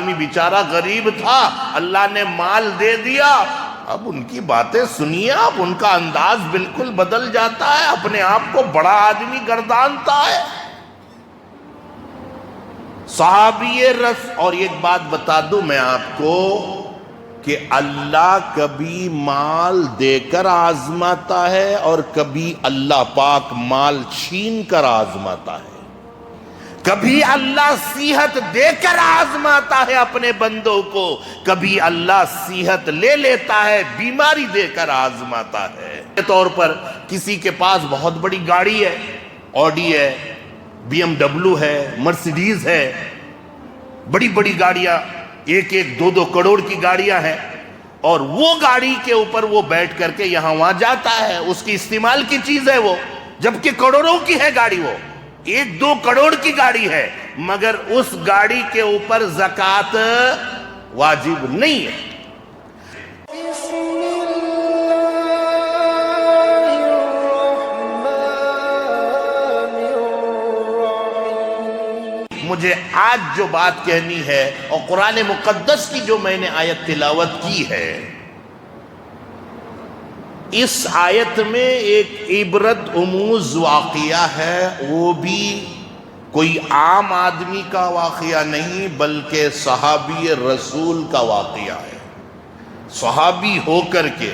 آدمی بیچارہ غریب تھا، اللہ نے مال دے دیا، اب ان کی باتیں سنیے آپ، ان کا انداز بالکل بدل جاتا ہے، اپنے آپ کو بڑا آدمی گردانتا ہے۔ صحابی رس، اور ایک بات بتا دوں میں آپ کو کہ اللہ کبھی مال دے کر آزماتا ہے اور کبھی اللہ پاک مال چھین کر آزماتا ہے۔ کبھی اللہ صحت دے کر آزماتا ہے اپنے بندوں کو، کبھی اللہ صحت لے لیتا ہے، بیماری دے کر آزماتا ہے۔ کے طور پر کسی کے پاس بہت بڑی گاڑی ہے، آڈی ہے، بی ایم ڈبلیو ہے، مرسیڈیز ہے، بڑی بڑی گاڑیاں، ایک ایک دو دو کروڑ کی گاڑیاں ہیں، اور وہ گاڑی کے اوپر وہ بیٹھ کر کے یہاں وہاں جاتا ہے، اس کی استعمال کی چیز ہے وہ، جبکہ کروڑوں کی ہے گاڑی، وہ ایک دو کروڑ کی گاڑی ہے، مگر اس گاڑی کے اوپر زکوٰۃ واجب نہیں ہے۔ مجھے آج جو بات کہنی ہے، اور قرآن مقدس کی جو میں نے آیت تلاوت کی ہے، اس آیت میں ایک عبرت آموز واقعہ ہے، وہ بھی کوئی عام آدمی کا واقعہ نہیں بلکہ صحابی رسول کا واقعہ ہے۔ صحابی ہو کر کے،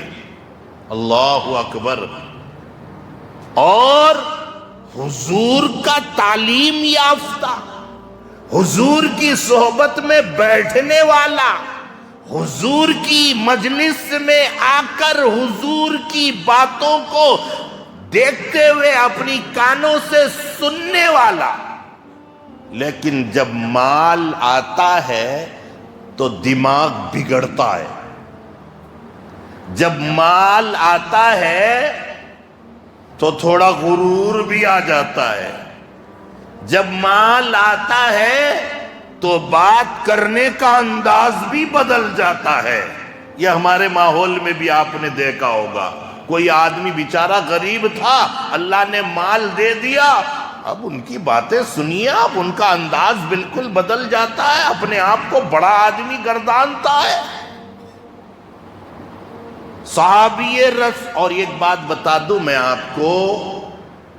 اللہ اکبر، اور حضور کا تعلیم یافتہ، حضور کی صحبت میں بیٹھنے والا، حضور کی مجلس میں آ کر حضور کی باتوں کو دیکھتے ہوئے اپنی کانوں سے سننے والا، لیکن جب مال آتا ہے تو دماغ بگڑتا ہے، جب مال آتا ہے تو تھوڑا غرور بھی آ جاتا ہے، جب مال آتا ہے تو بات کرنے کا انداز بھی بدل جاتا ہے۔ یہ ہمارے ماحول میں بھی آپ نے دیکھا ہوگا، کوئی آدمی بیچارہ غریب تھا، اللہ نے مال دے دیا، اب ان کی باتیں سنیے آپ، ان کا انداز بالکل بدل جاتا ہے، اپنے آپ کو بڑا آدمی گردانتا ہے۔ صحابی رس، اور ایک بات بتا دوں میں آپ کو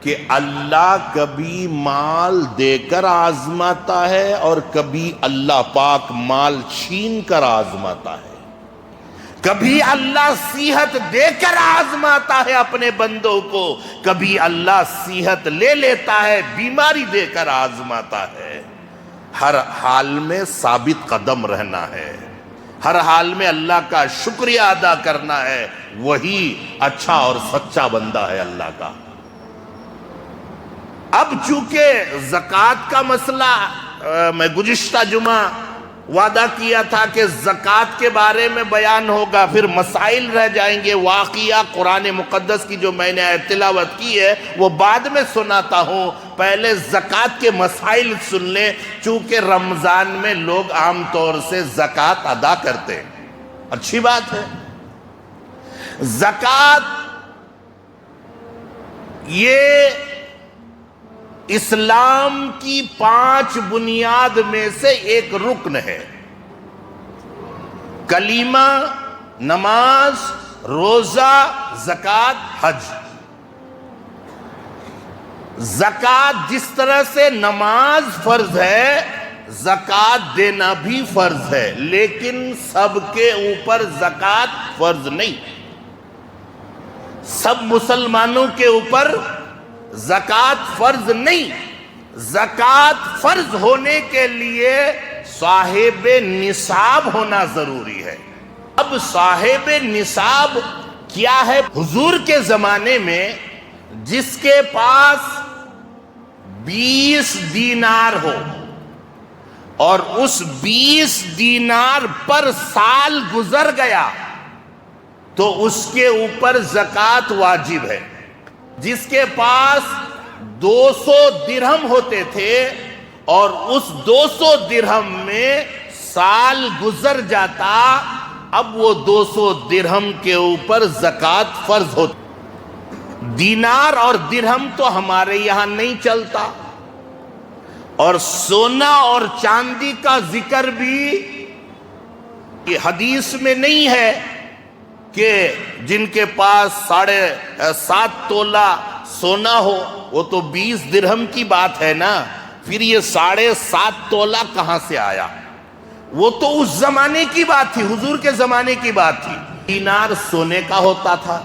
کہ اللہ کبھی مال دے کر آزماتا ہے اور کبھی اللہ پاک مال چھین کر آزماتا ہے۔ کبھی اللہ صحت دے کر آزماتا ہے اپنے بندوں کو، کبھی اللہ صحت لے لیتا ہے، بیماری دے کر آزماتا ہے۔ ہر حال میں ثابت قدم رہنا ہے، ہر حال میں اللہ کا شکریہ ادا کرنا ہے، وہی اچھا اور سچا بندہ ہے اللہ کا۔ اب چونکہ زکوٰۃ کا مسئلہ میں گزشتہ جمعہ وعدہ کیا تھا کہ زکوٰۃ کے بارے میں بیان ہوگا، پھر مسائل رہ جائیں گے، واقعہ قرآن مقدس کی جو میں نے تلاوت کی ہے وہ بعد میں سناتا ہوں، پہلے زکوٰۃ کے مسائل سن لیں، چونکہ رمضان میں لوگ عام طور سے زکوٰۃ ادا کرتے ہیں، اچھی بات ہے۔ زکوٰۃ یہ اسلام کی 5 بنیاد میں سے ایک رکن ہے۔ کلمہ، نماز، روزہ، زکوٰۃ، حج۔ زکوٰۃ جس طرح سے نماز فرض ہے، زکوٰۃ دینا بھی فرض ہے، لیکن سب کے اوپر زکوٰۃ فرض نہیں، سب مسلمانوں کے اوپر زکوٰۃ فرض نہیں۔ زکوٰۃ فرض ہونے کے لیے صاحب نصاب ہونا ضروری ہے۔ اب صاحب نصاب کیا ہے؟ حضور کے زمانے میں جس کے پاس 20 دینار ہو اور اس 20 دینار پر سال گزر گیا تو اس کے اوپر زکوٰۃ واجب ہے۔ جس کے پاس 200 درہم ہوتے تھے اور اس 200 درہم میں سال گزر جاتا، اب وہ 200 درہم کے اوپر زکوٰۃ فرض ہوتی۔ دینار اور درہم تو ہمارے یہاں نہیں چلتا، اور سونا اور چاندی کا ذکر بھی یہ حدیث میں نہیں ہے کہ جن کے پاس 7.5 تولہ سونا ہو، وہ تو 20 درہم کی بات ہے نا، پھر یہ 7.5 تولہ کہاں سے آیا؟ وہ تو اس زمانے کی بات تھی، حضور کے زمانے کی بات تھی۔ دینار سونے کا ہوتا تھا،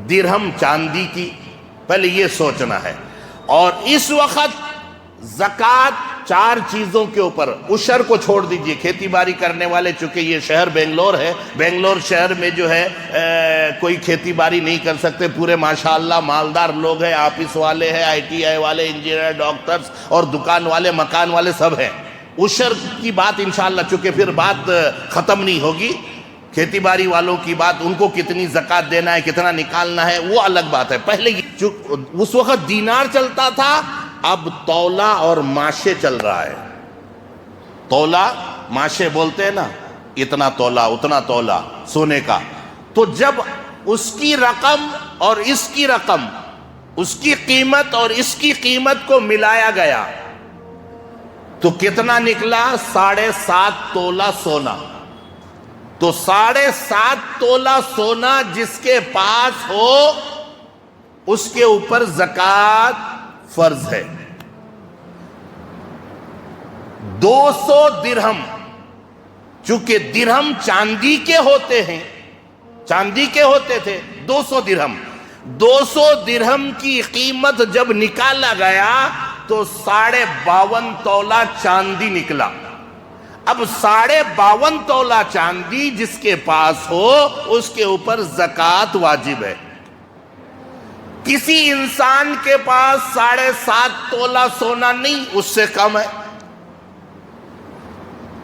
درہم چاندی کی، پہلے یہ سوچنا ہے۔ اور اس وقت زکوٰۃ 4 چیزوں کے اوپر، عشر کو چھوڑ دیجئے، کھیتی باڑی کرنے والے، چونکہ یہ شہر بنگلور ہے، بنگلور شہر میں جو ہے کوئی کھیتی باڑی نہیں کر سکتے، پورے ماشاءاللہ مالدار لوگ ہیں، آفس والے ہیں، ITI والے، انجینئر، ڈاکٹرز اور دکان والے، مکان والے سب ہیں۔ عشر کی بات انشاءاللہ چونکہ پھر بات ختم نہیں ہوگی، کھیتی باڑی والوں کی بات، ان کو کتنی زکوٰۃ دینا ہے، کتنا نکالنا ہے، وہ الگ بات ہے۔ پہلے اس وقت دینار چلتا تھا، اب تولہ اور ماشے چل رہا ہے۔ تولہ ماشے بولتے ہیں نا، اتنا تولہ اتنا تولہ سونے کا۔ تو جب اس کی رقم اور اس کی رقم، اس کی قیمت اور اس کی قیمت کو ملایا گیا تو کتنا نکلا؟ 7.5 تولہ سونا۔ تو 7.5 تولہ سونا جس کے پاس ہو اس کے اوپر زکوٰۃ فرض ہے۔ 200 درہم، چونکہ درہم چاندی کے ہوتے ہیں، چاندی کے ہوتے تھے، 200 درہم، 200 درہم کی قیمت جب نکالا گیا تو 52.5 تولہ چاندی نکلا۔ اب 52.5 تولہ چاندی جس کے پاس ہو اس کے اوپر زکوٰۃ واجب ہے۔ کسی انسان کے پاس 7.5 تولہ سونا نہیں، اس سے کم ہے،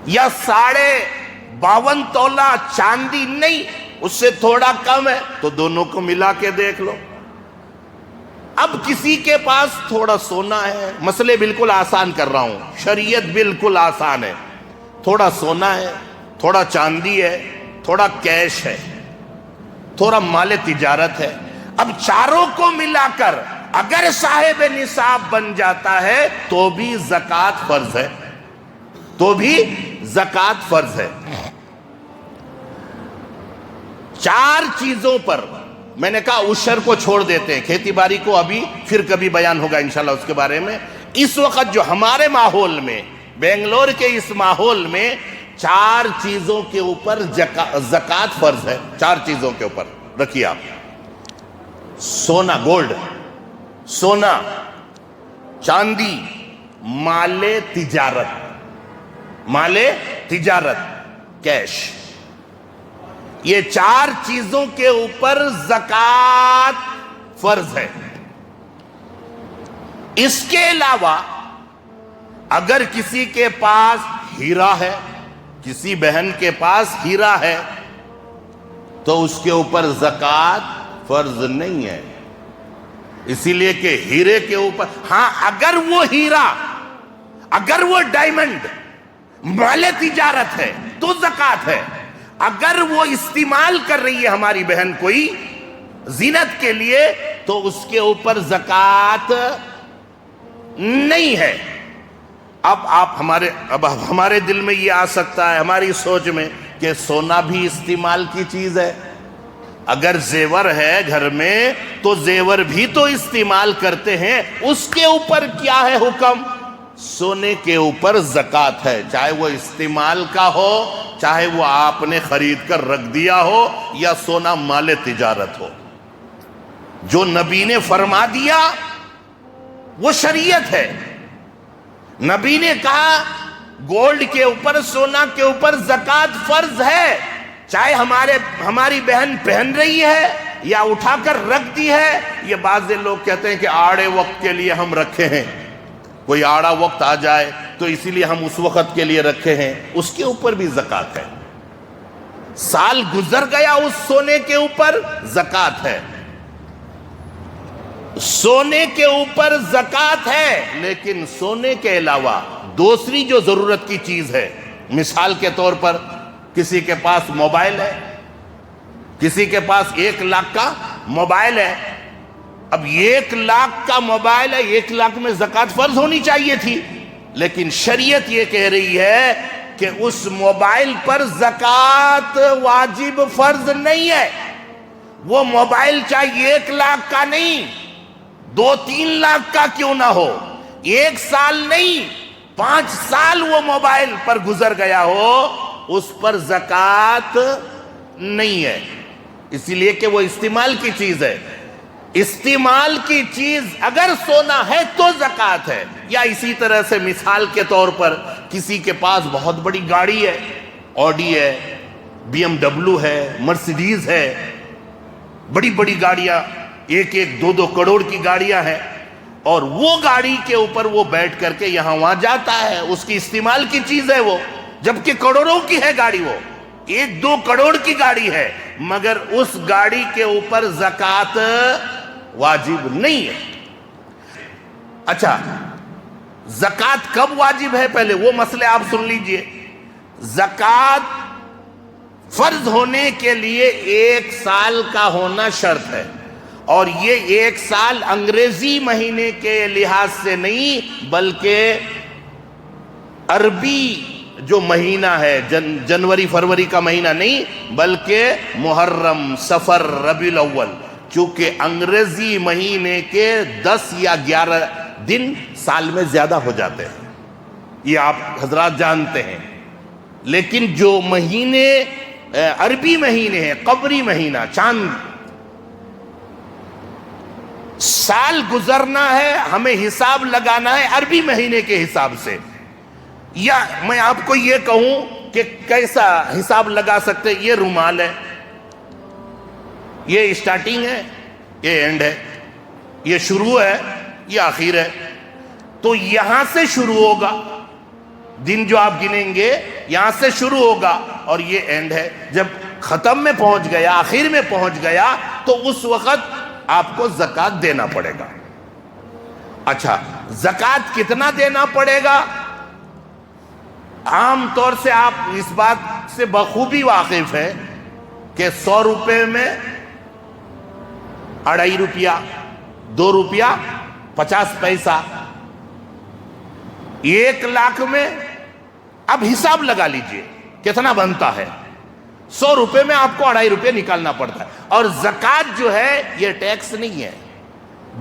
یا 52.5 تولہ چاندی نہیں، اس سے تھوڑا کم ہے، تو دونوں کو ملا کے دیکھ لو۔ اب کسی کے پاس تھوڑا سونا ہے، مسئلے بالکل آسان کر رہا ہوں، شریعت بالکل آسان ہے، تھوڑا سونا ہے، تھوڑا چاندی ہے، تھوڑا کیش ہے، تھوڑا مال تجارت ہے۔ اب چاروں کو ملا کر اگر صاحب نصاب بن جاتا ہے تو بھی زکوٰۃ فرض ہے، تو بھی زکوٰۃ فرض ہے۔ 4 چیزوں پر میں نے کہا عشر کو چھوڑ دیتے ہیں، کھیتی باڑی کو ابھی پھر کبھی بیان ہوگا انشاءاللہ اس کے بارے میں۔ اس وقت جو ہمارے ماحول میں، بنگلور کے اس ماحول میں 4 چیزوں کے اوپر زکوٰۃ فرض ہے۔ 4 چیزوں کے اوپر رکھیے آپ، سونا، گولڈ، سونا، چاندی، مال تجارت، مال تجارت، کیش، یہ 4 چیزوں کے اوپر زکوٰۃ فرض ہے۔ اس کے علاوہ اگر کسی کے پاس ہیرا ہے، کسی بہن کے پاس ہیرا ہے تو اس کے اوپر زکوٰۃ فرض نہیں ہے، اسی لیے کہ ہیرے کے اوپر، ہاں اگر وہ ہیرا، اگر وہ ڈائمنڈ مال تجارت ہے تو زکوٰۃ ہے۔ اگر وہ استعمال کر رہی ہے ہماری بہن کوئی زینت کے لیے تو اس کے اوپر زکوٰۃ نہیں ہے۔ اب ہمارے دل میں یہ آ سکتا ہے، ہماری سوچ میں، کہ سونا بھی استعمال کی چیز ہے، اگر زیور ہے گھر میں تو زیور بھی تو استعمال کرتے ہیں، اس کے اوپر کیا ہے حکم؟ سونے کے اوپر زکوٰۃ ہے، چاہے وہ استعمال کا ہو، چاہے وہ آپ نے خرید کر رکھ دیا ہو، یا سونا مال تجارت ہو۔ جو نبی نے فرما دیا وہ شریعت ہے۔ نبی نے کہا گولڈ کے اوپر، سونا کے اوپر زکوٰۃ فرض ہے، چاہے ہماری بہن پہن رہی ہے یا اٹھا کر رکھ دی ہے۔ یہ بعض لوگ کہتے ہیں کہ آڑے وقت کے لیے ہم رکھے ہیں، کوئی آڑا وقت آ جائے تو اسی لیے ہم اس وقت کے لیے رکھے ہیں، اس کے اوپر بھی زکوٰۃ ہے۔ سال گزر گیا اس سونے کے اوپر، زکوٰۃ ہے، سونے کے اوپر زکوٰۃ ہے۔ لیکن سونے کے علاوہ دوسری جو ضرورت کی چیز ہے، مثال کے طور پر کسی کے پاس موبائل ہے، کسی کے پاس 1 لاکھ کا موبائل ہے۔ اب 1 لاکھ کا موبائل ہے، 1 لاکھ میں زکوٰۃ فرض ہونی چاہیے تھی، لیکن شریعت یہ کہہ رہی ہے کہ اس موبائل پر زکوٰۃ واجب فرض نہیں ہے. وہ موبائل چاہے 1 لاکھ کا نہیں، 2-3 لاکھ کا کیوں نہ ہو، 1 سال نہیں 5 سال وہ موبائل پر گزر گیا ہو، اس پر زکوٰۃ نہیں ہے. اسی لیے کہ وہ استعمال کی چیز ہے. استعمال کی چیز اگر سونا ہے تو زکوٰۃ ہے. یا اسی طرح سے مثال کے طور پر کسی کے پاس بہت بڑی گاڑی ہے، آڈی ہے، BMW ہے، مرسیڈیز ہے، بڑی بڑی گاڑیاں 1-2 کروڑ کی گاڑیاں ہیں، اور وہ گاڑی کے اوپر وہ بیٹھ کر کے یہاں وہاں جاتا ہے، اس کی استعمال کی چیز ہے وہ، جبکہ کروڑوں کی ہے گاڑی، وہ 1-2 کروڑ کی گاڑی ہے، مگر اس گاڑی کے اوپر زکوٰۃ واجب نہیں ہے. اچھا، زکوٰۃ کب واجب ہے؟ پہلے وہ مسئلے آپ سن لیجئے. زکوٰۃ فرض ہونے کے لیے 1 سال کا ہونا شرط ہے، اور یہ 1 سال انگریزی مہینے کے لحاظ سے نہیں، بلکہ عربی جو مہینہ ہے، جنوری فروری کا مہینہ نہیں، بلکہ محرم، صفر، ربیع الاول، چونکہ انگریزی مہینے کے 10 یا 11 دن سال میں زیادہ ہو جاتے ہیں، یہ آپ حضرات جانتے ہیں. لیکن جو مہینے عربی مہینے ہیں، قمری مہینہ، چاند، سال گزرنا ہے، ہمیں حساب لگانا ہے عربی مہینے کے حساب سے. یا میں آپ کو یہ کہوں کہ کیسا حساب لگا سکتے، یہ رومال ہے، یہ اسٹارٹنگ ہے، یہ اینڈ ہے، یہ شروع ہے، یہ آخر ہے. تو یہاں سے شروع ہوگا دن جو آپ گنیں گے، یہاں سے شروع ہوگا اور یہ اینڈ ہے. جب ختم میں پہنچ گیا، آخر میں پہنچ گیا، تو اس وقت آپ کو زکوٰۃ دینا پڑے گا. اچھا، زکوٰۃ کتنا دینا پڑے گا؟ عام طور سے آپ اس بات سے بخوبی واقف ہیں کہ 100 روپے میں 2.5 روپیہ، 2 روپیہ 50 پیسہ، 1 لاکھ میں اب حساب لگا لیجئے کتنا بنتا ہے. 100 روپے میں آپ کو 2.5 روپے نکالنا پڑتا ہے. اور زکوٰۃ جو ہے یہ ٹیکس نہیں ہے.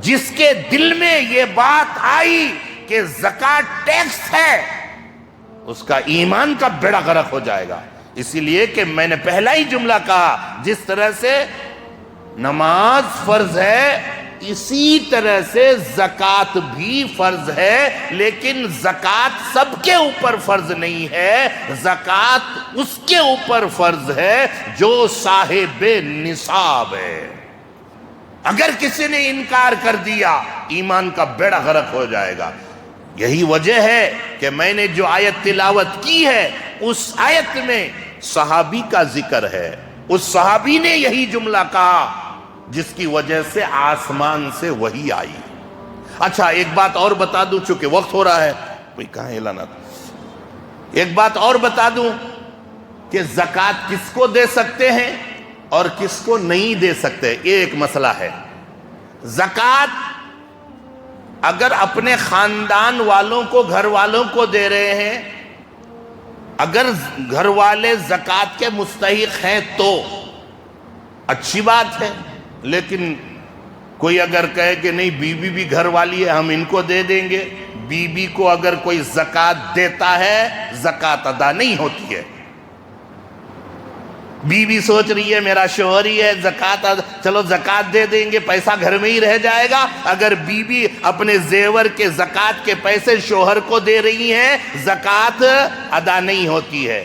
جس کے دل میں یہ بات آئی کہ زکوٰۃ ٹیکس ہے، اس کا ایمان کا بیڑا غرق ہو جائے گا. اسی لیے کہ میں نے پہلا ہی جملہ کہا، جس طرح سے نماز فرض ہے، اسی طرح سے زکوٰۃ بھی فرض ہے. لیکن زکوٰۃ سب کے اوپر فرض نہیں ہے، زکوٰۃ اس کے اوپر فرض ہے جو صاحب نصاب ہے. اگر کسی نے انکار کر دیا، ایمان کا بیڑا غرق ہو جائے گا. یہی وجہ ہے کہ میں نے جو آیت تلاوت کی ہے، اس آیت میں صحابی کا ذکر ہے. اس صحابی نے یہی جملہ کہا جس کی وجہ سے آسمان سے وحی آئی. اچھا، ایک بات اور بتا دوں، چونکہ وقت ہو رہا ہے، کوئی کہاں اعلانات، ایک بات اور بتا دوں کہ زکوٰۃ کس کو دے سکتے ہیں اور کس کو نہیں دے سکتے. یہ ایک مسئلہ ہے. زکوٰۃ اگر اپنے خاندان والوں کو، گھر والوں کو دے رہے ہیں، اگر گھر والے زکوٰۃ کے مستحق ہیں تو اچھی بات ہے. لیکن کوئی اگر کہے کہ نہیں، بیوی بھی گھر والی ہے، ہم ان کو دے دیں گے، بیوی کو اگر کوئی زکوٰۃ دیتا ہے، زکوٰۃ ادا نہیں ہوتی ہے. بیوی سوچ رہی ہے میرا شوہر ہی ہے، زکوٰۃ چلو زکوٰۃ دے دیں گے، پیسہ گھر میں ہی رہ جائے گا. اگر بیوی اپنے زیور کے زکوٰۃ کے پیسے شوہر کو دے رہی ہیں، زکوٰۃ ادا نہیں ہوتی ہے.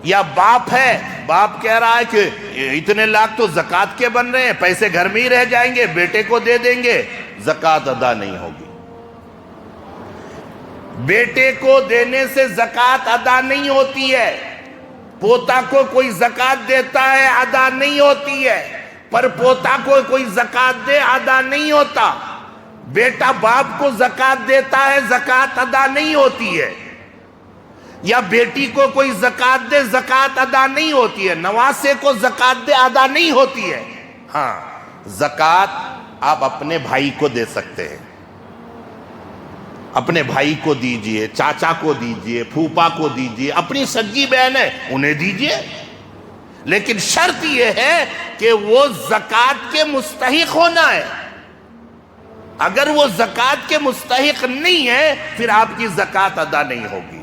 یا باپ ہے، باپ کہہ رہا ہے کہ اتنے لاکھ تو زکوٰۃ کے بن رہے ہیں، پیسے گھر میں ہی رہ جائیں گے، بیٹے کو دے دیں گے، زکوٰۃ ادا نہیں ہوگی. بیٹے کو دینے سے زکوٰۃ ادا نہیں ہوتی ہے. پوتا کو کوئی زکوٰۃ دیتا ہے، ادا نہیں ہوتی ہے. پر پوتا کو کوئی زکوٰۃ دے، ادا نہیں ہوتا. بیٹا باپ کو زکوٰۃ دیتا ہے، زکوٰۃ ادا نہیں ہوتی ہے. یا بیٹی کو کوئی زکوٰۃ دے، زکوٰۃ ادا نہیں ہوتی ہے. نواسے کو زکوٰۃ دے، ادا نہیں ہوتی ہے. ہاں، زکوٰۃ آپ اپنے بھائی کو دے سکتے ہیں. اپنے بھائی کو دیجئے، چاچا کو دیجئے، پھوپا کو دیجئے، اپنی سگی بہن ہے انہیں دیجئے، لیکن شرط یہ ہے کہ وہ زکوٰۃ کے مستحق ہونا ہے۔ اگر وہ زکوٰۃ کے مستحق نہیں ہے پھر آپ کی زکوٰۃ ادا نہیں ہوگی۔